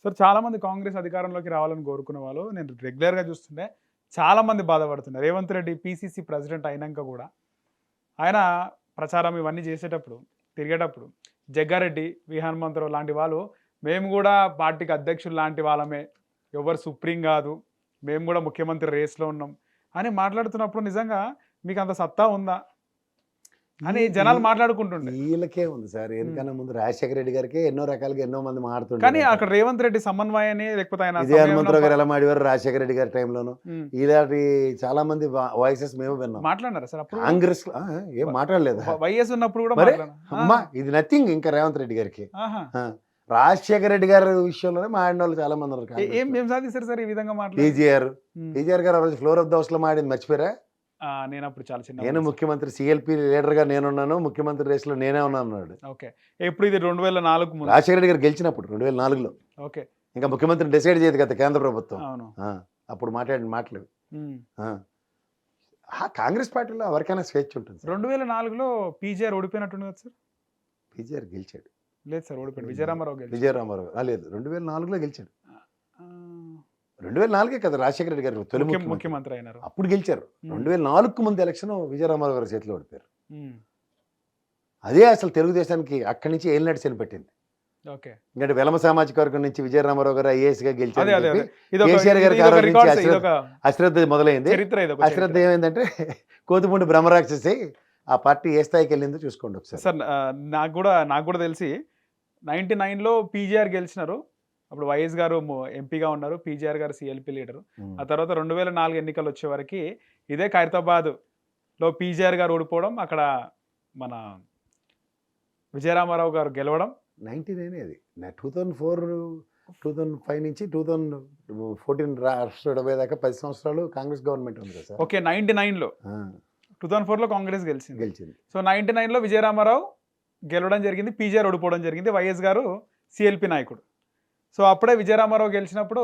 Sir చాలామంది కాంగ్రెస్ అధికారంలోకి రావాలని కోరుకునే వాళ్ళు నేను రెగ్యులర్‌గా చూస్తుంటే చాలామంది బాధపడుతున్నారు. రేవంత్ రెడ్డి పీసీసీ ప్రెసిడెంట్ అయినంక గూడా ఆయన ప్రచారం ఇవన్నీ చేసేటప్పుడు, తిరిగేటప్పుడు జగ్గారెడ్డి, వి హనుమంతరావు లాంటి వాళ్ళు మేము గూడా పార్టీకి అధ్యక్షులు లాంటి వాళ్ళమే. ఎవరు సుప్రీం గాదు. మేము గూడా ముఖ్యమంత్రి రేస్‌లో ఉన్నాం అని మాట్లాడుతున్నప్పుడు నిజంగా మీకంత సత్తా ఉందా? అని ఈ ఈ జనాలు మాట్లాడుకుంటుండే. ఈళ్ళకే ఉంది సార్. హ్మ్. ఎందుకన్నా ముందు రాజశేఖర రెడ్డి గారికే ఎన్నో రకాలుగా ఎన్నో మంది కానీ మాడుతుండేవారు. అక్కడ రేవంత్ రెడ్డి సమన్వయాన్ని లేకపోతే ఆయన ఇదే సమయంలో హనుమంతరావు గారు ఎలా మాడేవారు రాజశేఖర రెడ్డి గారి టైంలోను. హ్మ్. ఇలాంటి చాలా మంది వాయిసెస్ మేము విన్నాం. మాట్లాడినారా సార్ అప్పుడు? కాంగ్రెస్ ఏం మాట్లాడలేదా? వైఎస్ ఉన్నప్పుడు కూడా మరే మాట్లాడారు. అమ్మా ఇది నథింగ్ ఇంకా రేవంత్ రెడ్డి గారికి. ఆహా. ఆ, రాజశేఖర రెడ్డి గారి విషయంలోనే మాడిన వాళ్ళు చాలా మంది ఉన్నారు. ఏం ఏం సాధిస్తారు సార్ ఈ విధంగా మాట్లాడి? టీజీఆర్ ఉమ్. టీజీఆర్ గారు ఆ రోజు ఫ్లోర్ ఆఫ్ ద హౌస్ లో మాడింది మర్చిపోయారా? నేను అప్పుడు చాలా చిన్న నేను ముఖ్యమంత్రి సిఎల్పి లీడర్ గా నేనున్నాను, ముఖ్యమంత్రి రేస్ లో నేనే ఉన్నాను అన్నాడు. ఓకే. ఎప్పుడు ఇది 2004 ముందు? రాజశేఖర రెడ్డి గారు గెలిచినప్పుడు 2004లో ఓకే. ఇంకా ముఖ్యమంత్రిని డిసైడ్ చేయదు కదా కేంద్ర ప్రభుత్వం. అవును. అప్పుడు మాట్లాడిన మాటలు. ఉమ్. కాంగ్రెస్ పార్టీలో ఎవరికైనా స్వేచ్ఛ ఉంటుంది సార్. 2004లో పీజీఆర్ ఓడిపోయినట్టుంది కదా సార్? పీజీఆర్ గెలిచాడు. లేదు సార్, ఓడిపోయాడు. విజయరామారావు గెలిచారు. విజయరామారావు లేదు 2004లో గెలిచాడు. ఆ, 2004కే కదా రాజశేఖర రెడ్డి గారు తొలి ముఖ్యమంత్రి. ముఖ్యమంత్రి అయినారు. అప్పుడు గెలిచారు. ఉమ్. 2004కు ముందు ఎలక్షన్ విజయరామారావు గారి చేతిలో ఓడిపోయారు. ఉమ్. అదే అసలు తెలుగుదేశానికి అక్కడి నుంచి ఏలినాటి శని పెట్టింది. ఓకే. ఎందుకంటే వెలమ సామాజిక వర్గం నుంచి విజయరామారావు గారు ఐఏఎస్ గా గెలిచారు. అదే అదే అదే. ఇదొక కేసీఆర్ గారికి ఇదొక ఆ రోజు నుంచి రికార్డ్స్, ఇదొక అశ్రద్ధ మొదలైంది. చరిత్ర, ఇదొక అశ్రద్ధ చరిత్ర. ఏమైందంటే కోతిపూండి బ్రహ్మరాక్షసి ఆ పార్టీ ఏ స్థాయికి వెళ్ళిందో చూసుకోండి ఒకసారి. సార్ నాకు కూడా తెలిసి 99లో పీజీఆర్ గెలిచినారు. అప్పుడు వైఎస్ గారు ఎంపీగా ఉన్నారు, పీజీఆర్ గారు సిఎల్పి లీడరు. ఉమ్. ఆ తర్వాత 2004 ఎన్నికలు వచ్చే వరకు ఇదే ఖైరతాబాద్లో పీజీఆర్ గారు ఓడిపోవడం, అక్కడ మన విజయరామారావు గారు గెలవడం. 99 అది 2005 నుంచి 2014 రాష్ట్ర విడపోయేదాకా 10 సంవత్సరాలు కాంగ్రెస్ గవర్నమెంట్ ఉంది కదా సార్. ఓకే. 99లో, ఆ, 2004లో కాంగ్రెస్ గెలిచింది. గెలిచింది. సో 99లో విజయరామారావు గెలవడం జరిగింది, పీజీఆర్ ఓడిపోవడం జరిగింది, వైఎస్ గారు సిఎల్పి నాయకుడు. సో అప్పుడే విజయరామారావు గెలిచినప్పుడు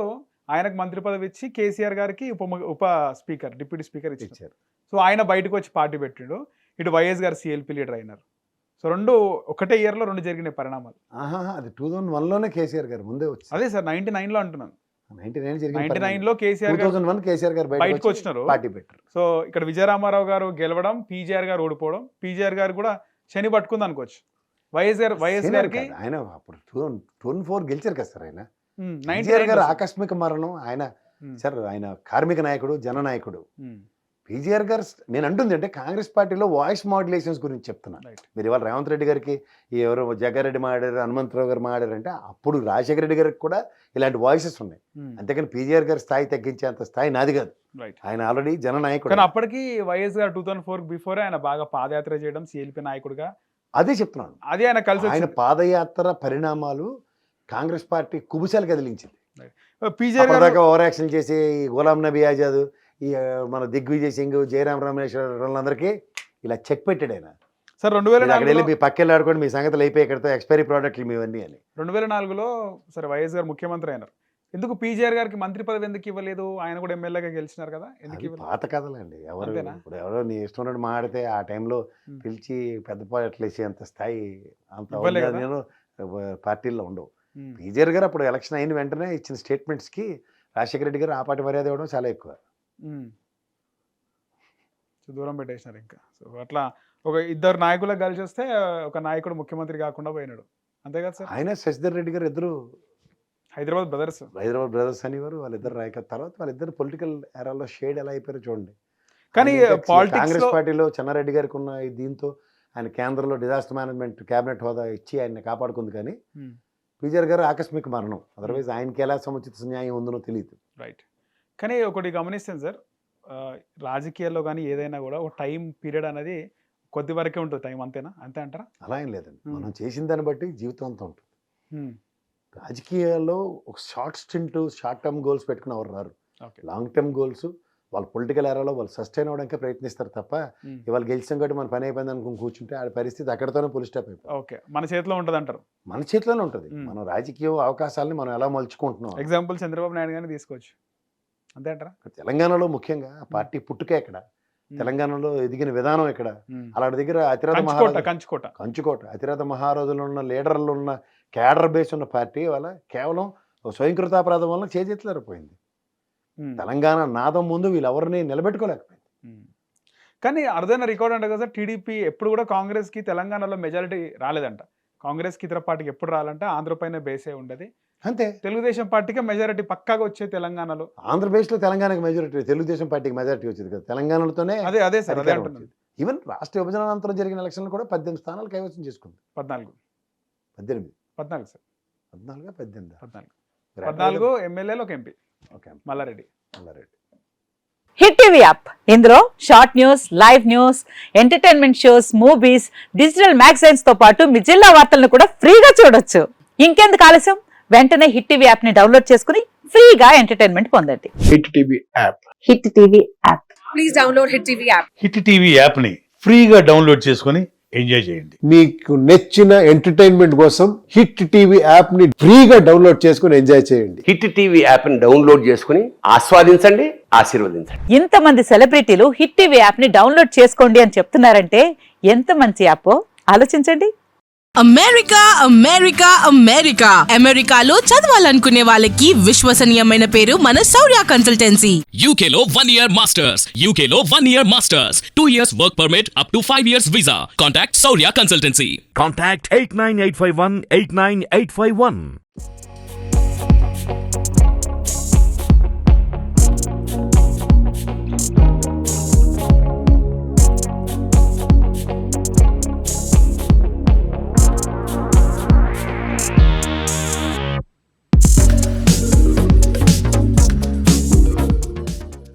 ఆయనకు మంత్రి పదవి ఇచ్చి కేసీఆర్ గారికి ఉప స్పీకర్, డిప్యూటీ స్పీకర్ ఇచ్చారు. ఇచ్చారు. సో ఆయన బయటకు వచ్చి పార్టీ పెట్టిండు, ఇటు వైఎస్ గారు సిఎల్పి లీడర్ అయినారు. సో ఒకటే ఇయర్లో రెండు జరిగిన పరిణామాలు. అది 2001లోనే కేసీఆర్ గారు ముందే వచ్చి అదే సార్ 99లో అంటున్నాను. 99 జరిగింది. 99లో కేసీఆర్ గారు 2001 కేసీఆర్ గారు బయటకు బయటకు వచ్చినారు. పార్టీ పెట్టారు. సో ఇక్కడ విజయరామారావు గారు గెలవడం, పీజీఆర్ గారు ఓడిపోవడం, పీజీఆర్ గారు కూడా శని పట్టుకుంది అనుకోవచ్చు. వైఎస్ సీనియర్ గారికి కాదు. ఆయన అప్పుడు 2004 గెలిచారు కదా సార్. ఆయన 99 కేసీఆర్ గారు లో సార్. ఆకస్మిక మరణం. ఆయన ఉమ్, సార్ ఆయన కార్మిక నాయకుడు, జననాయకుడు. ఉమ్, పీజీఆర్ గారు నేను అంటుంది అంటే కాంగ్రెస్ పార్టీలో వాయిస్ మాడ్యులేషన్స్ గురించి చెప్తున్నా. రైట్. మీరు ఇవాళ రేవంత్ రెడ్డి గారికి ఎవరు జగ్గారెడ్డి మాడారు, హనుమంతరావు గారు మాడారంటే అప్పుడు రాజశేఖర రెడ్డి గారికి కూడా ఇలాంటి వాయిసెస్ ఉన్నాయి. ఉమ్, అంతేకాని పీజీఆర్ గారి స్థాయి తగ్గించేంత స్థాయి నాది కాదు. రైట్. ఆయన ఆల్రెడీ జననాయకుడు. కానీ అప్పటికి వైఎస్ గారు 2004 బిఫోరే ఆయన బాగా పాదయాత్ర చేయడం, సిఎల్పి నాయకుడిగా అదే చెప్తున్నాను. అది ఆయన కలిసి ఆయన వచ్చింది. పాదయాత్ర పరిణామాలు కాంగ్రెస్ పార్టీ కుబుసాలు కదిలించింది. పీజీఆర్ గారు అప్పటిదాకా ఓవర్ యాక్షన్ చేసి గులాం నబీ ఆజాద్, ఈ మన దిగ్విజయ్ సింగ్, జయరాం రమేష్ వాళ్ళందరికీ ఇలా చెక్ పెట్టాడు ఆయన. సార్ మీరు అక్కడ వెళ్ళి మీ పక్కెళ్ళి ఆడుకోండి, మీ సంగతులు అయిపోయి ఇక్కడతో ఎక్స్పైరీ ప్రోడక్ట్లు మీవన్నీ అని. 2004లో సరే వైఎస్ గారు ముఖ్యమంత్రి అయినారు. ఎందుకు పీజీఆర్ గారికి మంత్రి పదవి ఎందుకు ఇవ్వలేదు? ఆయన కూడా ఎమ్మెల్యేగా గెలిచినారు కదా, ఎందుకు అది ఇవ్వలేదు? పాత కథలండి. ఎవరు అంతేనా? ఇప్పుడు ఎవరో నీ ఇష్టం ఉన్నట్టు మాడితే ఆ టైంలో ఉమ్. పిలిచి పెద్ద పాటలు వేసేంత స్థాయి అంత ఇవ్వలే కదా? నేను పార్టీల్లో ఉండవు. ఉమ్, పీజీఆర్ గారు అప్పుడు ఎలక్షన్ అయిన వెంటనే ఇచ్చిన స్టేట్మెంట్స్కి రాజశేఖర రెడ్డి గారు ఆ పార్టీ మర్యాద ఇవ్వడం చాలా ఎక్కువ. ఉమ్. సో దూరం పెట్టేసినారు ఇంకా. సో అట్లా ఒక ఇద్దరు నాయకులకు కలిసి వస్తే ఒక నాయకుడు ముఖ్యమంత్రి కాకుండా పోయినాడు. అంతే కదా సార్? ఆయన శశిధర్ రెడ్డి గారు ఇద్దరు హైదరాబాద్ బ్రదర్స్. హైదరాబాద్ బ్రదర్స్ అనేవారు. వాళ్ళిద్దరు నాయకుల తర్వాత వాళ్ళిద్దరు పొలిటికల్ ఎరాలో షేడ్ ఎలా అయిపోయారో చూడండి. కానీ ఆయన పాలిటిక్స్ కాంగ్రెస్ లో పార్టీలో చెన్నారెడ్డి గారికి ఉన్న ఈ దీంతో ఆయన కేంద్రంలో డిజాస్టర్ మేనేజ్మెంట్ క్యాబినెట్ హోదా ఇచ్చి ఆయన కాపాడుకుంది. కానీ ఉమ్, పీజీఆర్ గారు ఆకస్మిక మరణం. అదర్వైజ్ ఆయనకి ఎలా సముచిత న్యాయం ఉందనో తెలియదు. రైట్. కానీ ఒకటి గమనిస్తాను సార్, రాజకీయాల్లో కానీ ఏదైనా కూడా ఒక టైం పీరియడ్ అనేది కొద్ది వరకే ఉంటుంది టైం, అంతేనా? అంతే అంటారా? అలా ఏం లేదండి. Hmm. మనం చేసిన దాన్ని బట్టి జీవితం అంతా ఉంటుంది. ఉమ్, రాజకీయాల్లో ఒక షార్ట్ టర్మ్ గోల్స్ పెట్టుకుని ఎవరు రారు. ఓకే. లాంగ్ టర్మ్ గోల్స్ వాళ్ళ పొలిటికల్ ఎరాలో వాళ్ళు సస్టైన్ అవ్వడానికే ప్రయత్నిస్తారు తప్ప ఉమ్, ఇవాళ గెలిచాం కాబట్టి మన పని అయిపోయింది అనుకుని కూర్చుంటే ఆ పరిస్థితి అక్కడితోనే పులి స్టాప్ అయిపోయింది. ఓకే. మన చేతిలో ఉంటుంది అంటారు. మన చేతిలోనే ఉంటుంది. Hmm. మనం రాజకీయ అవకాశాలని మనం ఎలా మలుచుకుంటున్నాం. ఎగ్జాంపుల్ చంద్రబాబు నాయుడు గారిని తీసుకోవచ్చు, అంతే అంటారా? తెలంగాణలో ముఖ్యంగా ఆ పార్టీ పుట్టుక ఎక్కడ, తెలంగాణలో ఎదిగిన విధానం ఎక్కడ, ఉమ్. అలాంటి దగ్గర అతిరథ కంచుకోట కంచుకోట అతిరథ మహారాజులు ఉన్న లీడర్లు ఉన్న క్యాడర్ బేస్ ఉన్న పార్టీ వాళ్ళ కేవలం ఒక స్వయంకృతాపరాధం వల్ల చేజెత్తలేకపోయింది. తెలంగాణ నాదం ముందు వీళ్ళెవరిని నిలబెట్టుకోలేకపోయింది. కానీ అరుదైన రికార్డ్ అంట కదా, టీడీపీ ఎప్పుడు కూడా కాంగ్రెస్కి తెలంగాణలో మెజారిటీ రాలేదంట. కాంగ్రెస్కి ఇతర పార్టీకి ఎప్పుడు రాలంటే ఆంధ్రపైన బేసే ఉండదు. అంతే. తెలుగుదేశం పార్టీకి మెజారిటీ పక్కాగా వచ్చే తెలంగాణలో. ఆంధ్రప్రదేశ్లో తెలంగాణకి మెజారిటీ, తెలుగుదేశం పార్టీకి మెజారిటీ వచ్చింది కదా, తెలంగాణలోనే అదే అదే సార్, అదే అంటున్నాను. ఈవెన్ రాష్ట్ర విభజన అనంతరం జరిగిన ఎలక్షన్లు కూడా 18 స్థానాలు కైవసం చేసుకుంది. 14 సార్, 14 ఎమ్మెల్యేలు ఒక MP. Okay, Malla Reddy. Hit TV app, ఇందులో short news, live news, entertainment shows, movies, digital magazines తో పాటు మీ జిల్లా వార్తలను కూడా ఫ్రీగా చూడొచ్చు. ఇంకెందుకు ఆలస్యం, వెంటనే హిట్ టీవీ యాప్ ని డౌన్లోడ్ చేసుకుని ఫ్రీగా ఎంటర్టైన్మెంట్ పొందండి. Hit TV app. Hit TV app. Please download hit TV app. Hit TV యాప్ని ఫ్రీగా డౌన్లోడ్ చేసుకొని ఎంజాయ్ చేయండి. మీకు నచ్చిన ఎంటర్టైన్మెంట్ కోసం హిట్ టీవీ యాప్ ని ఫ్రీగా డౌన్లోడ్ చేసుకుని ఎంజాయ్ చేయండి. హిట్ టీవీ యాప్ని డౌన్లోడ్ చేసుకుని ఆస్వాదించండి, ఆశీర్వదించండి. ఇంతమంది సెలబ్రిటీలు హిట్ టీవీ యాప్ ని డౌన్లోడ్ చేసుకోండి అని చెప్తున్నారంటే ఎంత మంచి యాప్ ఆలోచించండి. అమెరికా అమెరికా అమెరికా అమెరికాలో చదవాలనుకునే వాళ్ళకి విశ్వసనీయమైన పేరు మన శౌర్య కన్సల్టెన్సీ. UK లో 1 year masters. UK లో 1 year masters. 2 years work permit up to 5 years visa. Contact Saurya Consultancy. Contact 89851 89851.